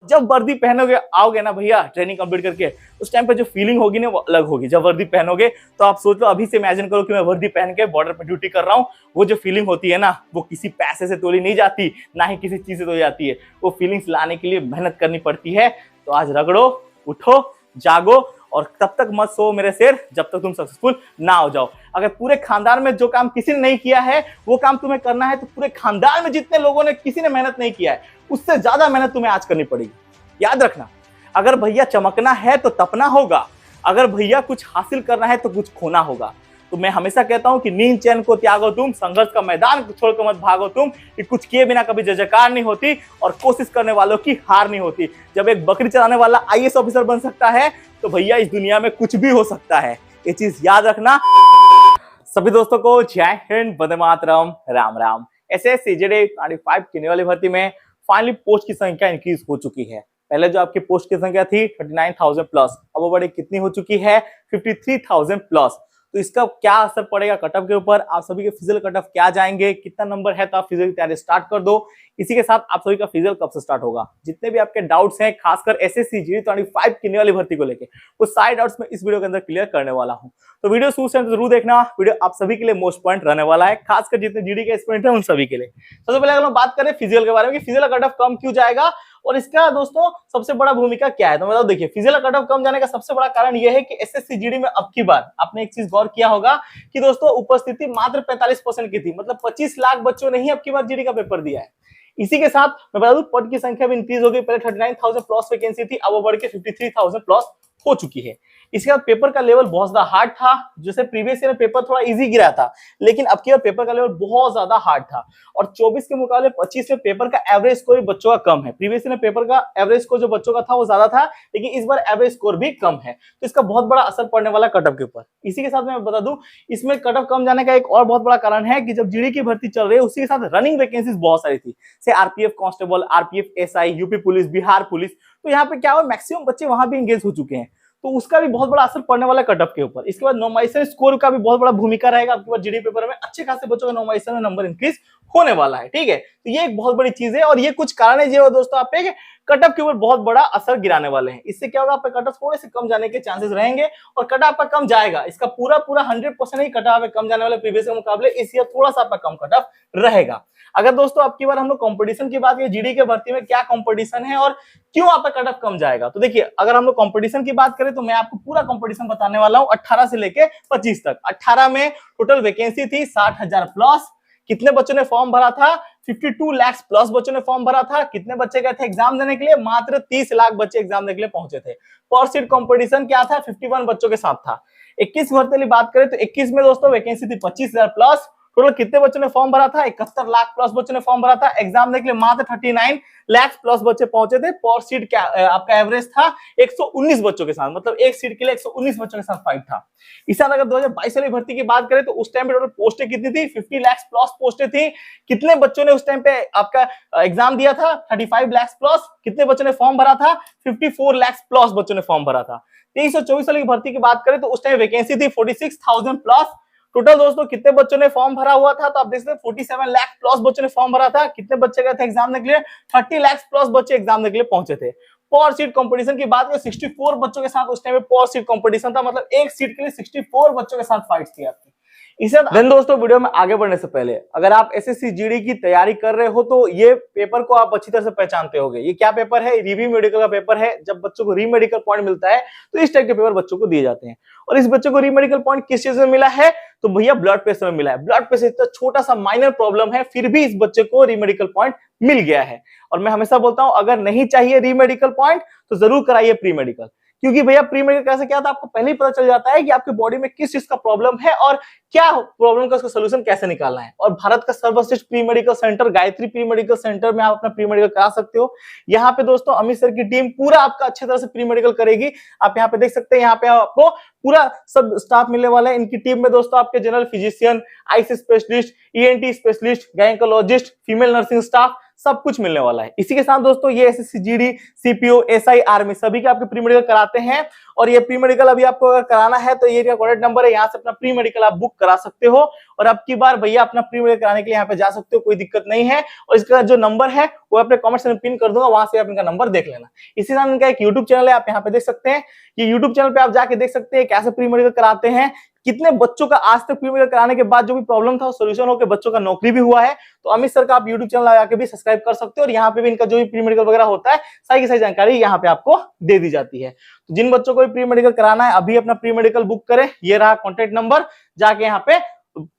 जब वर्दी पहनोगे आओगे ना भैया ट्रेनिंग कंप्लीट करके, उस टाइम पे जो फीलिंग होगी ना वो अलग होगी। जब वर्दी पहनोगे तो आप सोच लो, अभी से इमेजिन करो कि मैं वर्दी पहन के बॉर्डर पे ड्यूटी कर रहा हूँ, वो जो फीलिंग होती है ना वो किसी पैसे से तोली नहीं जाती, ना ही किसी चीज से तोली जाती है। वो फीलिंग्स लाने के लिए मेहनत करनी पड़ती है। तो आज रगड़ो, उठो, जागो और तब तक मत सो मेरे शेर जब तक तुम सक्सेसफुल ना हो जाओ। अगर पूरे खानदान में जो काम किसी ने नहीं किया है वो काम तुम्हें करना है, तो पूरे खानदान में जितने लोगों ने किसी ने मेहनत नहीं किया है उससे ज्यादा मेहनत तुम्हें आज करनी पड़ेगी। याद रखना, अगर भैया चमकना है तो तपना होगा, अगर भैया कुछ हासिल करना है तो कुछ खोना होगा। तो मैं हमेशा कहता हूं कि नींद चैन को त्यागो तुम, संघर्ष का मैदान छोड़कर मत भागो तुम, कि कुछ किए बिना कभी जय जयकार नहीं होती और कोशिश करने वालों की हार नहीं होती। जब एक बकरी चलाने वाला आईएएस ऑफिसर बन सकता है तो भैया इस दुनिया में कुछ भी हो सकता है। ये चीज याद रखना। सभी दोस्तों को जय हिंद, वंदे मातरम, राम राम। एसएससी जेडीए 25 की वाली भर्ती में फाइनली पोस्ट की संख्या इंक्रीज हो चुकी है। पहले जो आपकी पोस्ट की संख्या थी 39,000 प्लस, अब वो बड़ी कितनी हो चुकी है 53,000 प्लस। तो इसका क्या असर पड़ेगा कटअप के ऊपर, आप सभी के फिजिकल कटअप क्या जाएंगे, कितना नंबर है, तो आप फिजिकल तैयारी स्टार्ट कर दो। इसी के साथ आप सभी का फिजिकल कब से स्टार्ट होगा, जितने भी आपके डाउट्स हैं खासकर एसएससी जीडी 25 की वाली भर्ती को लेके, वो सारे डाउट्स मैं इस वीडियो के अंदर क्लियर करने वाला हूं। तो वीडियो शुरू से जरूर देखना, वीडियो आप सभी के लिए मोस्ट पॉइंट रहने वाला है, खासकर जितने जीडी के एस्पिरेंट हैं उन सभी के लिए। सबसे पहले अगर हम बात करें फिजिकल के बारे में कि फिजिकल कटअप कम क्यों जाएगा और इसका दोस्तों सबसे बड़ा भूमिका क्या है, तो मतलब देखिए फिजिकल कटअप कम जाने का सबसे बड़ा कारण यह है कि एसएससी जीडी में अब की बार आपने एक चीज गौर किया होगा कि दोस्तों उपस्थिति मात्र 45% की थी, मतलब 25 लाख बच्चों ने ही अब की बार जीडी का पेपर दिया है। इसी के साथ मैं बता दूं पद की संख्या भी इंक्रीज हो गई, पहले 39,000 प्लस वैकेंसी थी, अब वो बढ़ के 53,000 प्लस हो चुकी है। इसके बाद पेपर का लेवल बहुत ज्यादा हार्ड था, जैसे प्रीवियस ईयर में पेपर थोड़ा इजी गिरा था, लेकिन अब की बार पेपर का लेवल बहुत ज्यादा हार्ड था और 24 के मुकाबले 25 में पेपर का एवरेज स्कोर बच्चों का कम है। प्रीवियस ईयर में पेपर का एवरेज स्कोर जो बच्चों का था वो ज्यादा था, लेकिन इस बार एवरेज स्कोर भी कम है, तो इसका बहुत बड़ा असर पड़ने वाला कटअप के ऊपर। इसी के साथ मैं बता दूं इसमें कटअप कम जाने का एक और बहुत बड़ा कारण है कि जब जीडी की भर्ती चल रही है उसी के साथ रनिंग वैकेंसीज बहुत सारी थी, से RPF constable, RPF SI, UP police, Bihar police, तो यहाँ पे क्या हुआ मैक्सिमम बच्चे वहां भी एंगेज हो चुके हैं, तो उसका भी बहुत बड़ा असर पड़ने वाला कटअप के ऊपर। इसके बाद नॉर्मलाइजेशन स्कोर का भी बहुत बड़ा भूमिका रहेगा, आपके पास जीडी पेपर में अच्छे खासे बच्चों का नॉर्मलाइजेशन में नंबर इंक्रीज होने वाला है, ठीक है। तो ये एक बहुत बड़ी चीज है और ये कुछ कारण है जो दोस्तों आप पे कटअप के ऊपर बहुत बड़ा असर गिराने वाले हैं। इससे क्या होगा, आप कटअप थोड़े से कम जाने के चांसेस रहेंगे और कटअप आपका कम जाएगा, इसका पूरा 100% ही कटअप कम जाने वाले प्रीवियस के मुकाबले इस ईयर थोड़ा सा आपका कम कटअप रहेगा। अगर दोस्तों आपकी बार हम लोग कंपटीशन की बात करें, जीडी के भर्ती में क्या कंपटीशन है और क्यों आपका कटअप कम जाएगा, तो देखिए अगर हम लोग कंपटीशन की बात करें तो मैं आपको पूरा कंपटीशन बताने वाला हूं 18 से लेके 25 तक। 18 में टोटल वैकेंसी थी 60,000 प्लस, कितने बच्चों ने फॉर्म भरा था 52 लाख प्लस बच्चों ने फॉर्म भरा था। कितने बच्चे गए थे एग्जाम देने के लिए, मात्र 30 लाख बच्चे एग्जाम देने के लिए पहुंचे थे। पर सीट कंपटीशन क्या था 51 बच्चों के साथ था। 21 भर्ती की बात करें तो 21 में दोस्तों वैकेंसी थी 25,000 प्लस, टोटल कितने बच्चों ने फॉर्म भरा था 71 लाख प्लस बच्चों ने फॉर्म भरा था। एग्जाम देने के लिए मात्र 39 लाख प्लस बच्चे पहुंचे थे। पर सीट क्या आपका एवरेज था 119 बच्चों के साथ, मतलब एक सीट के लिए 119 बच्चों के साथ फाइट था। इस साल अगर 2022 वाली भर्ती की बात करें तो उस टाइम पे टोटल पोस्टें कितनी थी 50 लाख प्लस पोस्टें थी। कितने बच्चों ने उस टाइम पे आपका एग्जाम दिया था 35 लाख प्लस, कितने बच्चों ने फॉर्म भरा था 54 लाख प्लस बच्चों ने फॉर्म भरा था। 2324 वाली भर्ती की बात करें तो उस टाइम वैकेंसी थी 46,000 प्लस। टोटल दोस्तों कितने बच्चों ने फॉर्म भरा हुआ था, तो आप देख सकते हैं 47 लाख प्लस बच्चों ने फॉर्म भरा था। कितने बच्चे गए थे एग्जाम देने के लिए 30 लाख प्लस बच्चे एग्जाम देने के लिए पहुंचे थे। पर सीट कंपटीशन की बात करें 64 बच्चों के साथ उस टाइम पे पर सीट कंपटीशन था, मतलब एक सीट के लिए 64 बच्चों के साथ फाइट थी आपकी। इसे दोस्तों वीडियो में आगे बढ़ने से पहले अगर आप एसएससी जीडी की तैयारी कर रहे हो तो ये पेपर को आप अच्छी तरह से पहचानते होंगे। ये क्या पेपर है, रिव्यू मेडिकल का पेपर है। जब बच्चों को री मेडिकल पॉइंट मिलता है तो इस टाइप के पेपर बच्चों को दिए जाते हैं। और इस बच्चों को री मेडिकल पॉइंट किस चीज में मिला है, तो भैया ब्लड प्रेशर में मिला है। ब्लड प्रेशर इतना छोटा सा माइनर प्रॉब्लम है, फिर भी इस बच्चे को री मेडिकल पॉइंट मिल गया है। और मैं हमेशा बोलता हूं अगर नहीं चाहिए री मेडिकल पॉइंट तो जरूर कराइए प्री मेडिकल, क्योंकि भैया प्री मेडिकल कैसे क्या था आपको पहले ही पता चल जाता है कि आपके बॉडी में किस चीज का प्रॉब्लम है और क्या प्रॉब्लम का उसका सोल्यूशन कैसे निकालना है। और भारत का सर्वश्रेष्ठ pre medical centre Gayatri pre medical centre में आप अपना प्री मेडिकल करा सकते हो। यहाँ पे दोस्तों अमित सर की टीम पूरा आपका अच्छी तरह से प्री मेडिकल करेगी। आप यहाँ पे देख सकते हैं, यहाँ पे आपको पूरा सब स्टाफ मिलने वाला है। इनकी टीम में दोस्तों आपके general physician, IC specialist, ENT specialist, gynaecologist, female nursing staff सब कुछ मिलने वाला है। इसी के साथ दोस्तों ये SSC GD CPO SI army सभी के आपके प्री मेडिकल कराते हैं। और ये प्री मेडिकल अभी आपको अगर कराना है तो ये कॉन्टैक्ट नंबर है, यहाँ से अपना प्री मेडिकल आप बुक करा सकते हो और अब की बार भैया अपना प्री मेडिकल कराने के लिए यहाँ पे जा सकते हो, कोई दिक्कत नहीं है। और इसका जो नंबर है वो अपने कमेंट्स में पिन कर दूंगा, वहां से आप इनका नंबर देख लेना। इसी साथ इनका एक यूट्यूब चैनल है, आप यहाँ पे देख सकते हैं। ये यूट्यूब चैनल पे आप जाके देख सकते हैं कैसे प्री मेडिकल कराते हैं, कितने बच्चों का आज तक प्री मेडिकल कराने के बाद जो भी प्रॉब्लम था वो सोल्यूशन होकर बच्चों का नौकरी भी हुआ है। तो अमित सर का आप यूट्यूब चैनल लगा के भी सब्सक्राइब कर सकते हो और यहाँ पे भी इनका जो भी प्री मेडिकल वगैरह होता है सारी की सारी जानकारी यहाँ पे आपको दे दी जाती है। तो जिन बच्चों को भी प्री मेडिकल कराना है अभी अपना प्री मेडिकल बुक करें, ये रहा कॉन्टेक्ट नंबर, जाके यहाँ पे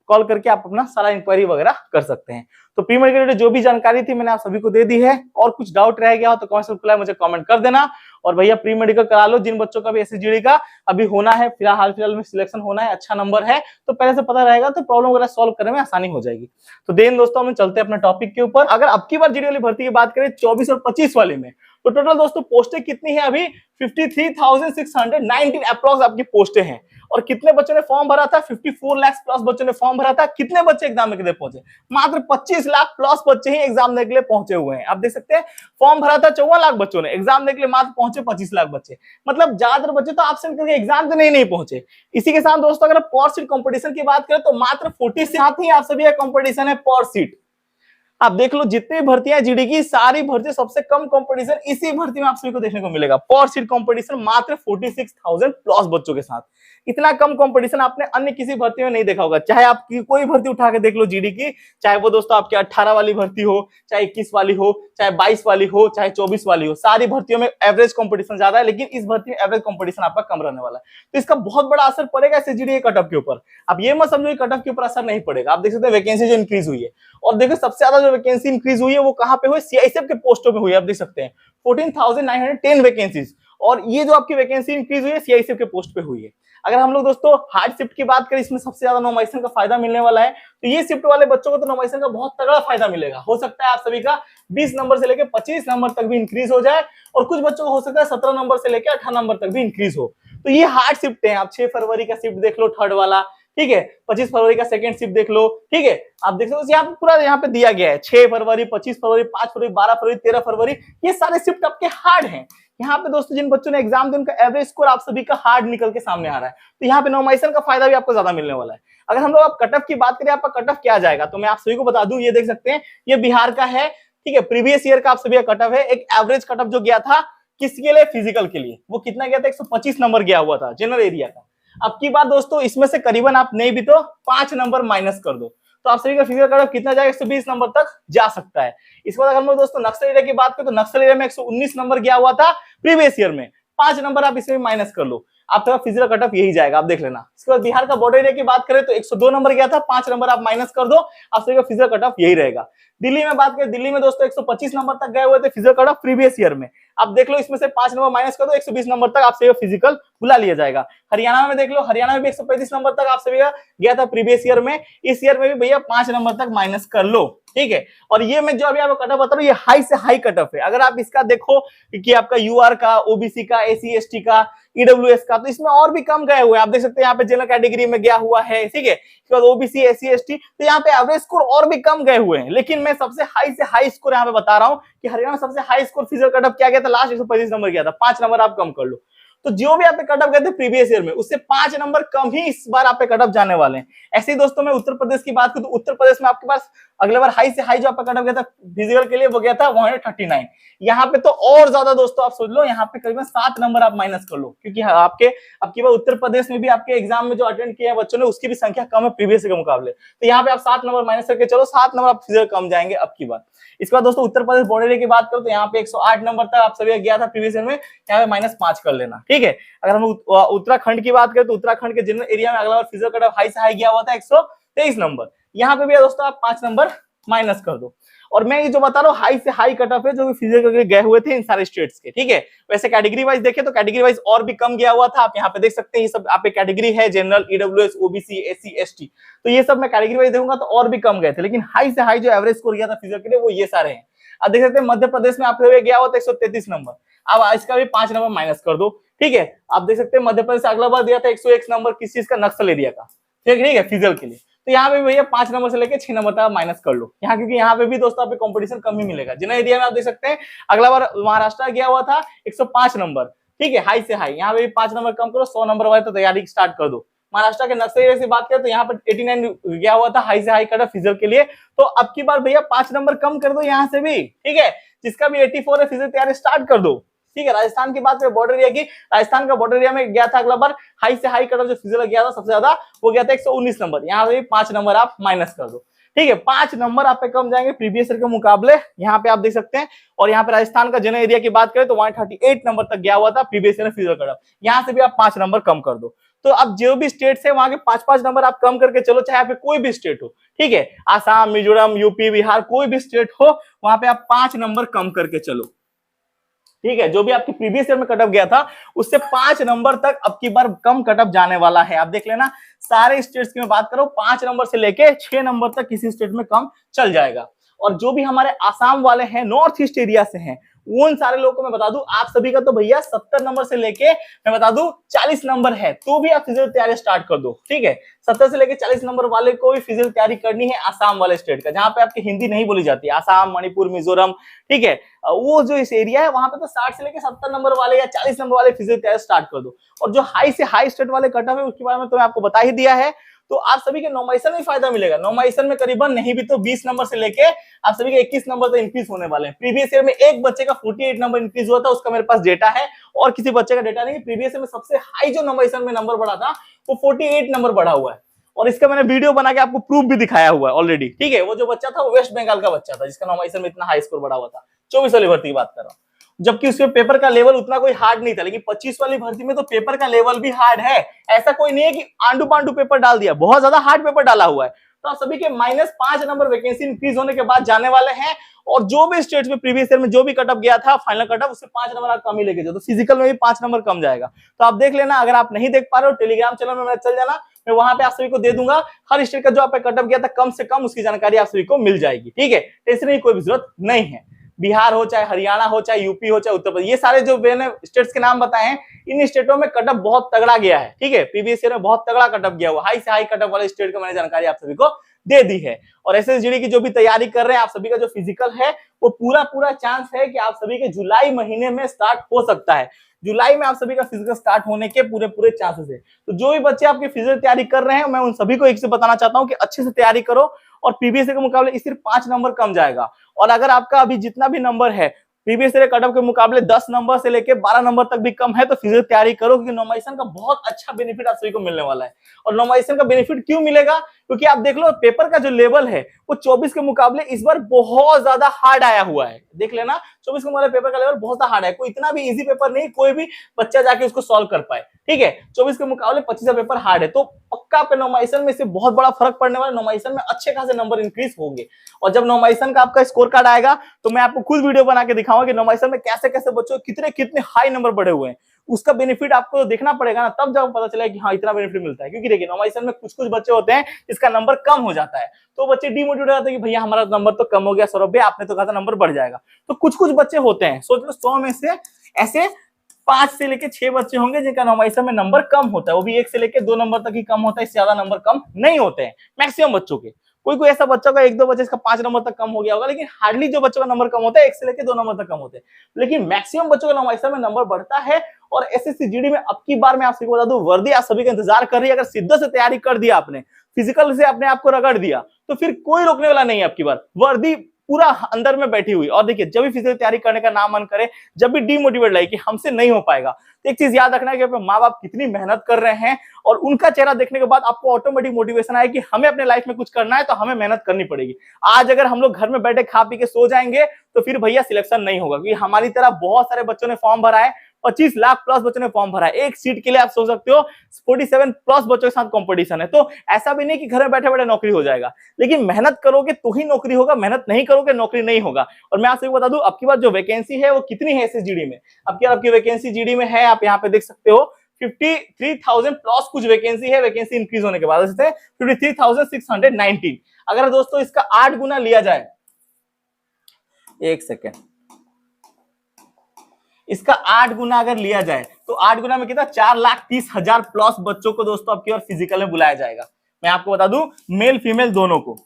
कॉल करके आप अपना सारा इंक्वायरी वगैरह कर सकते हैं। तो प्री मेडिकल रिलेटेड जो भी जानकारी थी मैंने आप सभी को दे दी है, और कुछ डाउट रह गया हो तो कमेंट में मुझे कमेंट कर देना। और भैया प्री मेडिकल करा लो, जिन बच्चों का भी एसएसजीडी का अभी होना है, फिलहाल में सिलेक्शन होना है, अच्छा नंबर है तो पहले से पता रहेगा तो प्रॉब्लम वगैरह सॉल्व करने में आसानी हो जाएगी। तो देन दोस्तों हम चलते हैं अपने टॉपिक के ऊपर। अगर अब की बार जीडी वाली भर्ती की बात करें 24 और 25 वाले में, तो टोटल दोस्तों पोस्टें कितनी है अभी 53,619 अप्रॉक्स आपकी पोस्टें हैं। और कितने बच्चों ने फॉर्म भरा था 54 लाख प्लस बच्चों ने फॉर्म भरा था। कितने बच्चे एग्जाम के लिए पहुंचे, मात्र 25 लाख प्लस बच्चे ही एग्जाम देने के लिए पहुंचे हुए हैं। आप देख सकते हैं फॉर्म भरा था 54 लाख बच्चों ने, एग्जाम देने के लिए मात्र पहुंचे 25 लाख बच्चे, मतलब ज्यादातर बच्चे तो आपसे करके एग्जाम देने नहीं पहुंचे। इसी के साथ दोस्तों अगर पर सीट कंपटीशन की बात करें तो मात्र 40 साथ ही आप सभी का कंपटीशन है पर सीट। आप देख लो जितनी भर्तियां जीडी की सारी भर्ती सबसे कम कंपटीशन इसी भर्ती में आप सभी को देखने को मिलेगा। पर सीट कंपटीशन मात्र 46,000 प्लस बच्चों के साथ। इतना कम कंपटीशन आपने अन्य किसी भर्ती में नहीं देखा होगा। चाहे आप कोई भर्ती उठा के देख लो जीडी की, चाहे वो दोस्तों आपके 18 वाली भर्ती हो, चाहे 21 वाली हो, चाहे 22 वाली हो, चाहे 24 वाली हो, सारी भर्तियों में एवरेज कंपटीशन ज्यादा है, लेकिन इस भर्ती में एवरेज कंपटीशन आपका कम रहने वाला है। तो इसका बहुत बड़ा असर पड़ेगा इस जीडी कट ऑफ के ऊपर। आप ये मत समझो कट ऑफ के ऊपर असर नहीं पड़ेगा। आप देख सकते हैं वैकेंसी जो इंक्रीज हुई है, और देखो सबसे ज्यादा जो वैकेंसी इंक्रीज हुई है वो कहां पे हुई, सीआईएसएफ के पोस्टों में हुई है। आप देख सकते हैं 14,910 वैकेंसीज, और ये जो आपकी वैकेंसी इंक्रीज हुई है सीआईएसएफ के पोस्ट पे हुई है। अगर हम लोग दोस्तों हार्ड शिफ्ट की बात करें, इसमें सबसे ज्यादा नॉमिनेशन का फायदा मिलने वाला है। तो ये शिफ्ट वाले बच्चों को तो नॉमिनेशन का बहुत तगड़ा फायदा मिलेगा। हो सकता है आप सभी का 20 नंबर से लेकर 25 नंबर तक भी इंक्रीज हो जाए, और कुछ बच्चों को हो सकता है 17 नंबर से लेकर 18 नंबर तक भी इंक्रीज हो। तो ये हार्ड शिफ्ट है। आप 6 फरवरी का शिफ्ट देख लो थर्ड वाला, ठीक है, 25 फरवरी का सेकंड शिफ्ट देख लो, ठीक है। आप देख सकते हो पूरा यहाँ पे दिया गया है 6 फरवरी, 25 फरवरी, 5 फरवरी, 12 फरवरी, 13 फरवरी, ये सारे शिफ्ट आपके हार्ड हैं। यहाँ पे दोस्तों जिन बच्चों ने एग्जाम दिया उनका एवरेज स्कोर आप सभी का हार्ड निकल के सामने आ रहा है। तो यहाँ पे नॉमिनेशन का फायदा भी आपको ज्यादा मिलने वाला है। अगर हम लोग आप कट ऑफ की बात करें, आपका कट ऑफ क्या जाएगा, तो मैं आप सभी को बता दूं, ये देख सकते हैं ये बिहार का है, ठीक है। प्रीवियस ईयर का आप सभी का कट ऑफ है। एक एवरेज कट ऑफ जो गया था किसके लिए, फिजिकल के लिए, वो कितना गया था 125 नंबर गया हुआ था जनरल एरिया का। अब की बात दोस्तों इसमें से करीबन आप नहीं भी तो 5 नंबर माइनस कर दो तो आप सभी का फिजिकल कट ऑफ कितना जाएगा, 120 नंबर तक जा सकता है। इसके बाद अगर हम लोग दोस्तों नक्सल एरिया की बात करें तो नक्सल एरिया में 119 नंबर गया हुआ था प्रीवियस ईयर में, 5 नंबर आप इसमें माइनस कर लो, आपका फिजिकल कट ऑफ यही जाएगा, आप देख लेना। इसके बाद बिहार का बॉर्डर एरिया की बात करें तो 102 नंबर गया था, 5 नंबर आप माइनस कर दो, आप सभी का फिजिकल कट ऑफ यही रहेगा। दिल्ली में बात करें, दिल्ली में दोस्तों 125 नंबर तक गए हुए थे physical cut off previous year में, आप देख लो इसमें से 5 नंबर माइनस कर दो, 120 नंबर तक आप सभी फिजिकल बुला लिया जाएगा। हरियाणा में देख लो, हरियाणा में भी 135 नंबर तक आप सभी का गया था प्रीवियस ईयर में, इस ईयर में भी भैया 5 नंबर तक माइनस कर लो, ठीक है। और ये मैं जो अभी आपको कट ऑफ बता रहा हूँ ये हाई से हाई कट ऑफ है। अगर आप इसका देखो कि आपका यूआर का, ओबीसी का, एसी एसटी का, ईडब्ल्यूएस का, तो इसमें और भी कम गए हुए हैं। आप देख सकते हैं यहाँ पे जनरल कैटेगरी में गया हुआ है, ठीक है। इसके बाद ओबीसी, एसी एसटी, तो यहाँ पे एवरेज स्कोर और भी कम गए हुए हैं। लेकिन मैं सबसे हाई से हाई स्कोर यहाँ पे बता रहा हूँ कि हरियाणा में सबसे high score physical cut off क्या गया था, लास्ट 125 नंबर गया था, 5 नंबर आप कम कर लो। तो जो भी आप पे कट ऑफ गए थे प्रीवियस ईयर में उससे 5 नंबर कम ही इस बार आप पे कट ऑफ जाने वाले हैं। ऐसे ही दोस्तों मैं उत्तर प्रदेश की बात करूं तो उत्तर प्रदेश में आपके पास अगले बार हाई से हाई जो आपका कट ऑफ गया था फिजिकल के लिए वो गया था 139। यहाँ पे तो और ज्यादा दोस्तों आप सोच लो, यहाँ पे करीबन 7 नंबर आप माइनस कर लो, क्योंकि आपके अब की बार उत्तर प्रदेश में भी आपके एग्जाम में जो अटेंड किए हैं बच्चों ने उसकी भी संख्या कम है प्रीवियस के मुकाबले। तो यहाँ पे आप 7 नंबर माइनस करके चलो, 7 नंबर आप फिजिकल कम जाएंगे अब की बार। इसके बाद दोस्तों उत्तर प्रदेश बॉर्डर एरिया की बात करो तो यहाँ पे 108 नंबर तक आप सभी गया था प्रीवियस ईयर में, यहाँ पे -5 कर लेना, ठीक है। अगर हम उत्तराखंड की बात करें तो उत्तराखंड के जनरल एरिया में अगला बार फिजिकल कट ऑफ हाई से हाई गया हुआ था 123 नंबर, यहाँ पे भी दोस्तों आप 5 नंबर माइनस कर दो। और मैं ये जो बता रहा हूँ हाई से हाई कट ऑफ है जो भी फिजिकल के गए हुए थे इन सारे स्टेट्स के, ठीक है। वैसे कैटेगरी वाइज देखें तो कैटेगरी वाइज और भी कम गया हुआ था, आप यहाँ पे देख सकते हैं ये सब आप कैटेगरी है, general, EWS, OBC, SC, ST, तो ये सब मैं कैटेगरी वाइज देखूंगा तो और भी कम गए थे। लेकिन हाई से हाई जो एवरेज स्कोर गया था फिजिकल के लिए वो ये सारे हैं। आप देख सकते हैं मध्य प्रदेश में आप गया हुआ था 133 नंबर, अब इसका भी 5 नंबर माइनस कर दो, ठीक है। आप देख सकते हैं मध्य प्रदेश अगला बार दिया था 101 नंबर किस चीज का, नक्सल एरिया का, ठीक है, फिजिकल के लिए। तो यहाँ पे भैया 5 नंबर से लेके 6 नंबर तक आप माइनस कर लो यहाँ, क्योंकि यहाँ पे भी दोस्तों आपको कंपटीशन कम ही मिलेगा। जिन एरिया में आप देख सकते हैं अगला बार महाराष्ट्र गया हुआ था 105 नंबर, ठीक है, हाई से हाई। यहाँ पे भी 5 नंबर कम करो, 100 नंबर वाले तो तैयारी स्टार्ट कर दो। महाराष्ट्र के नक्सल एरिया से बात करें तो यहाँ पर 89 गया हुआ था हाई से हाई कट फिजिकल के लिए, तो अब की बार भैया 5 नंबर कम कर दो यहाँ से भी, ठीक है। जिसका भी 84 है फिजिकल तैयारी स्टार्ट कर दो, ठीक है। राजस्थान की बात करें बॉर्डर एरिया की, राजस्थान का बॉर्डर एरिया में गया था अगला बार हाई से हाई कट जो फिजिकल गया था सबसे ज्यादा वो गया था 119 नंबर, यहाँ पे 5 नंबर आप माइनस कर दो, ठीक है। 5 नंबर आप पे कम जाएंगे प्रीवियस ईयर के मुकाबले, यहाँ पे आप देख सकते हैं। और यहाँ पे राजस्थान का जनरल एरिया की बात करें तो 138 नंबर तक गया हुआ था प्रीवियस ईयर में फिजिकल कट, यहाँ से भी आप 5 नंबर कम कर दो। तो अब जो भी स्टेट है वहां के 5-5 नंबर आप कम करके चलो, चाहे पे कोई भी स्टेट हो, ठीक है, आसाम, मिजोरम, यूपी, बिहार, कोई भी स्टेट हो, वहां पे आप 5 नंबर कम करके चलो, ठीक है। जो भी आपकी प्रीवियस ईयर में कटअप गया था उससे 5 नंबर तक अब की बार कम कटअप जाने वाला है। आप देख लेना सारे स्टेट्स की मैं बात करूं 5 नंबर से लेके 6 नंबर तक किसी स्टेट में कम चल जाएगा। और जो भी हमारे आसाम वाले हैं, नॉर्थ ईस्ट एरिया से हैं, उन सारे लोगों को मैं बता दूं आप सभी का तो भैया 70 नंबर से लेके मैं बता दूं 40 नंबर है, तो भी आप फिजिकल तैयारी स्टार्ट कर दो, ठीक है। 70 से लेके 40 नंबर वाले को भी फिजिकल तैयारी करनी है आसाम वाले स्टेट का, जहां पे आपकी हिंदी नहीं बोली जाती है, आसाम, मणिपुर, मिजोरम, ठीक है। वो जो इस एरिया है वहां पे तो 60 से लेके 70 नंबर वाले या 40 नंबर वाले फिजिकल तैयारी स्टार्ट कर दो। और जो हाई से हाई स्टेट वाले कटअप है उसके बारे में तो मैं आपको बता ही दिया है। तो आप सभी के नॉमिनेशन में फायदा मिलेगा। नॉमिनेशन में करीबन नहीं भी तो 20 नंबर से लेके आप सभी के 21 नंबर तक इंक्रीज होने वाले हैं। प्रीवियस ईयर में एक बच्चे का 48 नंबर इंक्रीज हुआ था, उसका मेरे पास डेटा है, और किसी बच्चे का डेटा नहीं। प्रीवियस ईयर में सबसे हाई जो नॉमिनेशन में नंबर बढ़ा था वो 48 नंबर बढ़ा हुआ है, और इसका मैंने वीडियो बना के आपको प्रूफ भी दिखाया हुआ है ऑलरेडी, ठीक है। वो जो बच्चा था वो वेस्ट बंगाल का बच्चा था जिसका नॉमिनेशन में इतना हाई स्कोर बढ़ा हुआ था। 24 वाली भर्ती की बात कर रहा हूँ, जबकि उसमें पेपर का लेवल उतना कोई हार्ड नहीं था, लेकिन 25 वाली भर्ती में तो पेपर का लेवल भी हार्ड है। ऐसा कोई नहीं है कि आंडू पांडू पेपर डाल दिया, बहुत ज्यादा हार्ड पेपर डाला हुआ है। तो आप सभी के -5 नंबर वैकेंसी इंक्रीज होने के बाद जाने वाले हैं, और जो भी स्टेट्स में प्रीवियस ईयर में जो भी कटअप गया था फाइनल कटअप उससे 5 नंबर आप कम ही लेके जाओ, तो फिजिकल में भी 5 नंबर कम जाएगा। तो आप देख लेना, अगर आप नहीं देख पा रहे हो टेलीग्राम चैनल में चल जाना, मैं वहां पे आप सभी को दे दूंगा, हर स्टेट का जो आप कटअप गया था कम से कम उसकी जानकारी आप सभी को मिल जाएगी, ठीक है। टेंशन की कोई भी जरूरत नहीं है। बिहार हो, चाहे हरियाणा हो, चाहे यूपी हो, चाहे उत्तर प्रदेश, ये सारे जो मैंने स्टेट्स के नाम बताए हैं, इन स्टेटों में कटअप बहुत तगड़ा गया है, ठीक है। प्रीवियस ईयर में बहुत तगड़ा कटअप गया हुआ, हाई से हाई कटअप वाले स्टेट का मैंने जानकारी आप सभी को दे दी है। और एसएसजीडी की जो भी तैयारी कर रहे हैं आप सभी का जो फिजिकल है वो पूरा चांस है कि आप सभी के जुलाई महीने में स्टार्ट हो सकता है। जुलाई में आप सभी का फिजिकल स्टार्ट होने के पूरे चांसेस है। तो जो भी बच्चे आपकी फिजिकल तैयारी कर रहे हैं मैं उन सभी को एक से बताना चाहता हूं कि अच्छे से तैयारी करो, और प्रीवियस ईयर के मुकाबले सिर्फ 5 नंबर कम जाएगा। और अगर आपका अभी जितना भी नंबर है प्रीवियस ईयर कटअप के मुकाबले 10 नंबर से लेके 12 नंबर तक भी कम है, तो फिजिकल तैयारी करो, क्योंकि नॉमिनेशन का बहुत अच्छा बेनिफिट आप सभी को मिलने वाला है। और नॉमिनेशन का बेनिफिट क्यों मिलेगा, क्योंकि आप देख लो पेपर का जो लेवल है वो 24 के मुकाबले इस बार बहुत ज्यादा हार्ड आया हुआ है। देख लेना 24 के मुकाबले पेपर का लेवल बहुत ज्यादा हार्ड है, कोई इतना भी इजी पेपर नहीं कोई भी बच्चा जाके उसको सॉल्व कर पाए, ठीक है। 24 के मुकाबले 25 का पेपर हार्ड है, तो पक्का आपके नॉमिनेशन में से बहुत बड़ा फर्क पड़ने वाला। नॉमिनेशन में अच्छे खासे नंबर इंक्रीज होंगे, और जब नॉमिनेशन का आपका स्कोर कार्ड आएगा तो मैं आपको खुद वीडियो बना के दिखाऊंगा कि नॉमिनेशन में कैसे कैसे बच्चों कितने हाई नंबर बढ़े हुए हैं। उसका बेनिफिट आपको देखना पड़ेगा ना, तब जब पता चलेगा कि हाँ इतना बेनिफिट मिलता है। क्योंकि देखिए नॉमिनेशन में कुछ बच्चे होते हैं इसका नंबर कम हो जाता है, तो बच्चे डिमोटिवेट हो जाते हैं कि भैया हमारा नंबर तो कम हो गया, सौरभ भैया आपने तो कहा था नंबर बढ़ जाएगा। तो कुछ बच्चे होते हैं, सोच लो 100 में से ऐसे 5 से लेके 6 बच्चे होंगे जिनका नॉमिनेशन में नंबर कम होता है, वो भी 1 से लेके 2 नंबर तक ही कम होता है, इससे ज्यादा नंबर कम नहीं होते हैं मैक्सिमम बच्चों के। कोई ऐसा बच्चा का 1-2 बच्चे इसका 5 नंबर तक कम हो गया होगा, लेकिन हार्डली जो बच्चों का नंबर कम होता है 1 से लेके 2 नंबर तक कम होते हैं, लेकिन मैक्सिमम बच्चों का नॉमिनेशन में नंबर बढ़ता है। और एसएससी जीडी में अब की बार मैं आप सभी को बता दूं, वर्दी आप सभी का इंतजार कर रही है। अगर शिद्दत से तैयारी कर दिया आपने, फिजिकल से अपने आप को रगड़ दिया, तो फिर कोई रोकने वाला नहीं है। अब की बार वर्दी पूरा अंदर में बैठी हुई। और देखिए जब भी फिजिकल तैयारी करने का नाम मन करे, जब भी डीमोटिवेट लगे कि हमसे नहीं हो पाएगा, तो एक चीज याद रखना है कि माँ बाप कितनी मेहनत कर रहे हैं, और उनका चेहरा देखने के बाद आपको ऑटोमेटिक मोटिवेशन आए कि हमें अपने लाइफ में कुछ करना है तो हमें मेहनत करनी पड़ेगी। आज अगर हम लोग घर में बैठे खा पी के सो जाएंगे तो फिर भैया सिलेक्शन नहीं होगा, क्योंकि हमारी तरह बहुत सारे बच्चों ने फॉर्म भरा है, 25 लाख प्लस बच्चों ने फॉर्म भरा है। एक सीट के लिए आप सोच सकते हो 47 प्लस बच्चों के साथ कंपटीशन है। तो ऐसा भी नहीं कि घर में बैठे बैठे नौकरी हो जाएगा, लेकिन मेहनत करोगे तो ही नौकरी होगा, मेहनत नहीं करोगे नौकरी नहीं होगा। और मैं आपसे बता दूं अब की बार जो वैकेंसी है वो कितनी है एसएसजीडी में। अब की आपकी वैकेंसी जीडी में है, आप यहाँ पे देख सकते हो 53,000 प्लस कुछ वैकेंसी है। वैकेंसी इंक्रीज होने के बाद 53,619। अगर दोस्तों इसका 8 गुना लिया जाए, एक सेकेंड, इसका 8 गुना अगर लिया जाए तो 8 गुना में कितना 4,30,000 प्लस बच्चों को दोस्तों अब की बार फिजिकल में बुलाया जाएगा। मैं आपको बता दूं, मेल फीमेल दोनों को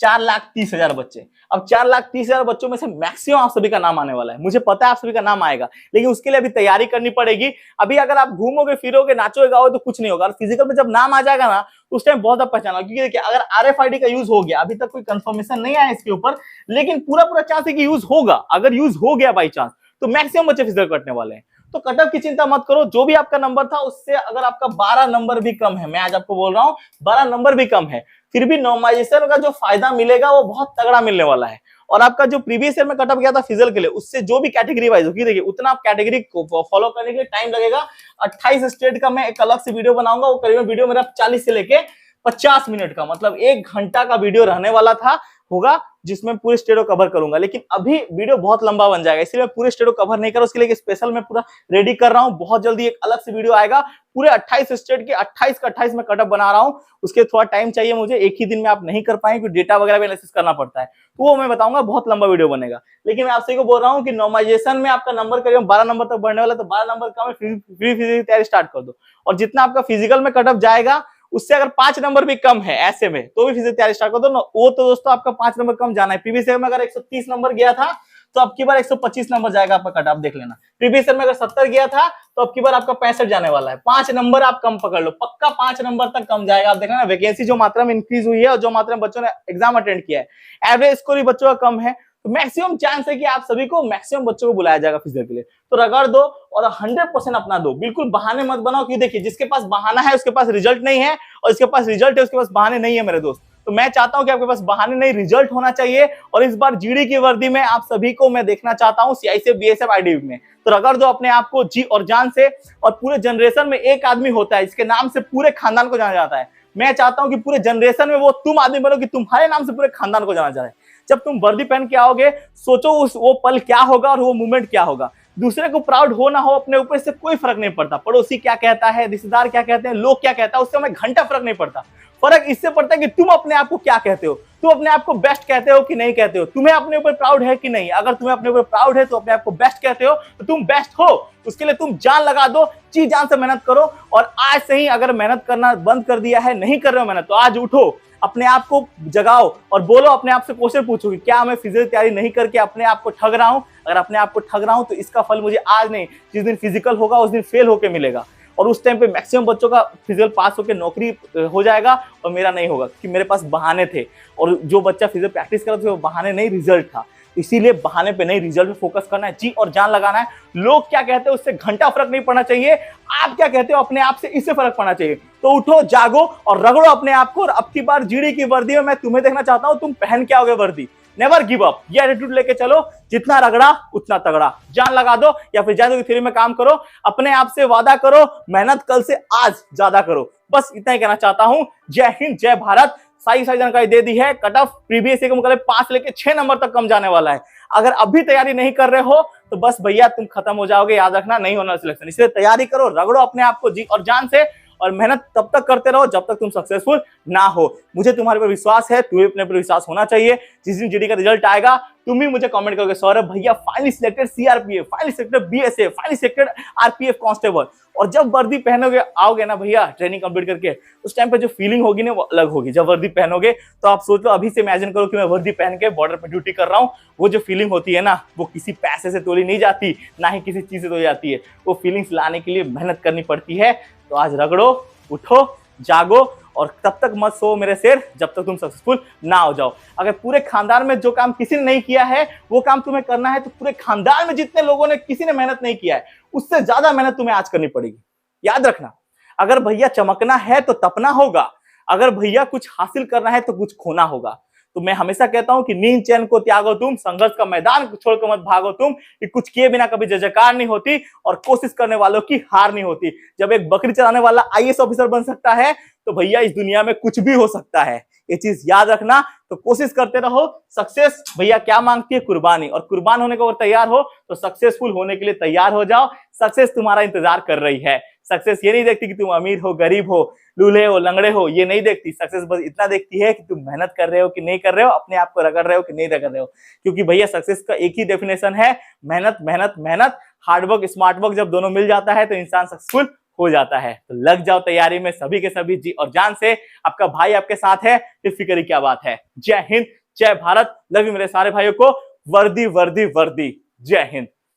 4,30,000 बच्चे। अब 4,30,000 बच्चों में से मैक्सिमम आप सभी का नाम आने वाला है, मुझे पता है आप सभी का नाम आएगा, लेकिन उसके लिए अभी तैयारी करनी पड़ेगी। अभी अगर आप घूमोगे फिरोगे नाचोगे गाओगे तो कुछ नहीं होगा, और फिजिकल में जब नाम आ जाएगा ना तो उस टाइम बहुत पहचाना होगा। क्योंकि देखिए अगर RFID का यूज हो गया, अभी तक कोई कंफर्मेशन नहीं आया इसके ऊपर, लेकिन पूरा चांस है कि यूज होगा। अगर यूज हो गया बाई चांस तो मैक्सिमम बच्चे फिजिकल कटने वाले हैं। तो कट ऑफ की चिंता मत करो, जो भी आपका नंबर था उससे अगर आपका 12 नंबर भी कम है, मैं आज आपको बोल रहा हूं 12 नंबर भी कम है, फिर भी नॉर्मलाइजेशन का जो फायदा मिलेगा वो बहुत तगड़ा मिलने वाला है। और आपका जो प्रीवियस ईयर में कट ऑफ गया था फिजिकल के लिए, उससे जो भी कैटेगरी वाइज होगी, देखिए उतना आप कैटेगरी को फॉलो करने के लिए टाइम लगेगा। 28 स्टेट का मैं एक अलग से वीडियो बनाऊंगा, वो करीबन वीडियो मेरा 40 से लेके 50 मिनट का, मतलब 1 घंटा का वीडियो रहने वाला था होगा, जिसमें पूरे स्टेट को कवर करूंगा। लेकिन अभी वीडियो बहुत लंबा बन जाएगा, इसलिए मैं पूरे स्टेट को कवर नहीं कर रहा हूं। उसके लिए स्पेशल मैं पूरा रेडी कर रहा हूं, बहुत जल्दी एक अलग से वीडियो आएगा पूरे 28 स्टेट के, 28 का 28 में कटअप बना रहा हूं। उसके थोड़ा टाइम चाहिए मुझे, एक ही दिन में आप नहीं कर पाएंगे, क्योंकि डेटा वगैरह भी एनालिसिस करना पड़ता है, तो वो मैं बताऊंगा, बहुत लंबा वीडियो बनेगा। लेकिन मैं आपसे को बोल रहा हूँ कि नॉर्मलाइजेशन में आपका नंबर करीब 12 नंबर तक बढ़ने वाला है, तो 12 नंबर का फिजिकल की तैयारी स्टार्ट कर दो। और जितना आपका फिजिकल में कटअप जाएगा उससे अगर 5 नंबर भी कम है ऐसे में, तो भी फिजिकल तैयारी स्टार्ट कर दो ना। वो तो दोस्तों आपका 5 नंबर कम जाना है। प्रीवियस ईयर में अगर 130 नंबर गया था तो अब की बार 125 नंबर जाएगा आपका कट, आप देख लेना। प्रीवियस ईयर में अगर 70 गया था तो अब की बार आपका 65 जाने वाला है। 5 नंबर आप कम पकड़ लो, पक्का 5 नंबर तक कम जाएगा। आप देखना ना, वैकेंसी जो मात्रा में इंक्रीज हुई है और जो मात्रा में बच्चों ने एग्जाम अटेंड किया है, एवरेज स्कोर भी बच्चों का कम है, तो मैक्सिमम चांस है कि आप सभी को, मैक्सिमम बच्चों को बुलाया जाएगा फिजिकल के लिए। तो रगड़ दो और 100% अपना दो, बिल्कुल बहाने मत बनाओ। क्योंकि देखिए जिसके पास बहाना है उसके पास रिजल्ट नहीं है, और इसके पास रिजल्ट है उसके पास बहाने नहीं है मेरे दोस्त। तो मैं चाहता हूं कि आपके पास बहाने नहीं, रिजल्ट होना चाहिए। और इस बार जीडी की वर्दी में आप सभी को मैं देखना चाहता हूं CICF BSF IDV में। तो रगड़ दो अपने आप को जी और जान से। और पूरे जनरेशन में एक आदमी होता है जिसके नाम से पूरे खानदान को जाना जाता है। मैं चाहता हूं कि पूरे जनरेशन में वो तुम आदमी बनो कि तुम्हारे नाम से पूरे खानदान को जाना जाए। जब तुम वर्दी पहन के आओगे, सोचो उस वो पल क्या होगा और वो मोमेंट क्या होगा। दूसरे को प्राउड हो ना हो, अपने ऊपर से कोई फर्क नहीं पड़ता। पड़ोसी क्या कहता है, रिश्तेदार क्या कहते हैं, लोग क्या कहता है, उससे हमें घंटा फर्क नहीं पड़ता। फर्क इससे पड़ता है कि तुम अपने आप को क्या कहते हो, तुम अपने आप को बेस्ट कहते हो कि नहीं कहते हो, तुम्हें अपने ऊपर प्राउड है कि नहीं। अगर तुम्हें अपने ऊपर प्राउड है तो अपने आप को बेस्ट कहते हो तो तुम बेस्ट हो। उसके लिए तुम जान लगा दो, जी जान से मेहनत करो। और आज से ही अगर मेहनत करना बंद कर दिया है, नहीं कर रहे हो मेहनत, तो आज उठो, अपने आप को जगाओ और बोलो, अपने आप से क्वेश्चन पूछो कि क्या मैं फिजिकल तैयारी नहीं करके अपने आप को ठग रहा हूं। अगर अपने आप को ठग रहा हूं तो इसका फल मुझे आज नहीं, जिस दिन फिजिकल होगा उस दिन फेल होके मिलेगा। और उस टाइम पे मैक्सिमम बच्चों का फिजिकल पास होकर नौकरी हो जाएगा और मेरा नहीं होगा, क्योंकि मेरे पास बहाने थे। और जो बच्चा फिजिकल प्रैक्टिस कर रहा था वो बहाने नहीं, रिजल्ट था। इसीलिए बहाने पे नहीं, रिजल्ट पे फोकस करना है, जी और जान लगाना है। लोग क्या कहते हैं उससे घंटा फर्क नहीं पड़ना चाहिए, आप क्या कहते हो अपने आप से, इससे फर्क पड़ना चाहिए। तो उठो, जागो और रगड़ो अपने आप को। और अब की बार जीडी की वर्दी में मैं तुम्हें देखना चाहता हूं, तुम पहन के आओगे वर्दी। नेवर गिव अप, ये एटीट्यूड लेके चलो, जितना रगड़ा उतना तगड़ा। जान लगा दो या फिर जादू की थ्योरी में काम करो, अपने आप से वादा करो, मेहनत कल से आज ज्यादा करो। बस इतना ही कहना चाहता हूं। जय हिंद, जय भारत। सारी जानकारी दे दी है। कट ऑफ प्रीवियस के मुकाबले 5 लेके 6 नंबर तक कम जाने वाला है। अगर अभी तैयारी नहीं कर रहे हो तो बस भैया तुम खत्म हो जाओगे, याद रखना, नहीं होना सिलेक्शन। इसलिए तैयारी करो, रगड़ो अपने आप को जी और जान से, और मेहनत तब तक करते रहो जब तक तुम सक्सेसफुल ना हो। मुझे तुम्हारे पर विश्वास है, तुम्हें अपने पर विश्वास होना चाहिए। जिस दिन जीडी का रिजल्ट आएगा तुम भी मुझे कमेंट करोगे, सौरभ भैया finally selected CRPF, finally selected BSF, finally selected RPF constable. और जब वर्दी पहनोगे, आओगे ना भैया ट्रेनिंग कंप्लीट करके, उस टाइम पे जो फीलिंग होगी ना वो अलग होगी। जब वर्दी पहनोगे तो आप सोच लो, अभी से इमेजिन करो कि मैं वर्दी पहन के बॉर्डर पे ड्यूटी कर रहा हूँ। वो जो फीलिंग होती है ना, वो किसी पैसे से तोली नहीं जाती, ना ही किसी चीज से तोली जाती है। वो फीलिंग्स लाने के लिए मेहनत करनी पड़ती है। तो आज रगड़ो, उठो, जागो और तब तक मत सो मेरे शेर जब तक तुम सक्सेसफुल ना हो जाओ। अगर पूरे खानदान में जो काम किसी ने नहीं किया है वो काम तुम्हें करना है, तो पूरे खानदान में जितने लोगों ने किसी ने मेहनत नहीं किया है उससे ज्यादा मेहनत तुम्हें आज करनी पड़ेगी। याद रखना, अगर भैया चमकना है तो तपना होगा, अगर भैया कुछ हासिल करना है तो कुछ खोना होगा। तो मैं हमेशा कहता हूं कि नींद चैन को त्यागो तुम, संघर्ष का मैदान छोड़कर मत भागो तुम। कि कुछ किए बिना कभी जय जयकार नहीं होती और कोशिश करने वालों की हार नहीं होती। जब एक बकरी चलाने वाला IAS ऑफिसर बन सकता है तो भैया इस दुनिया में कुछ भी हो सकता है। ये चीज याद रखना। तो कोशिश करते रहो। सक्सेस भैया क्या मांगती है? कुर्बानी। और कुर्बान होने को अगर तैयार हो तो सक्सेसफुल होने के लिए तैयार हो जाओ। सक्सेस तुम्हारा इंतजार कर रही है। सक्सेस ये नहीं देखती कि तुम अमीर हो, गरीब हो, लूल्हे हो, लंगड़े हो, ये नहीं देखती। सक्सेस बस इतना देखती है कि तुम मेहनत कर रहे हो कि नहीं कर रहे हो, अपने आप को रगड़ रहे हो कि नहीं रगड़ रहे हो। क्योंकि भैया सक्सेस का एक ही डेफिनेशन है, मेहनत मेहनत मेहनत। हार्डवर्क स्मार्ट वर्क जब दोनों मिल जाता है तो इंसान सक्सेसफुल हो जाता है। तो लग जाओ तैयारी में सभी के सभी जी और जान से। आपका भाई आपके साथ है, फिर फिक्र की क्या बात है। जय हिंद, जय भारत, लव यू मेरे सारे भाइयों को। वर्दी वर्दी वर्दी, जय हिंद।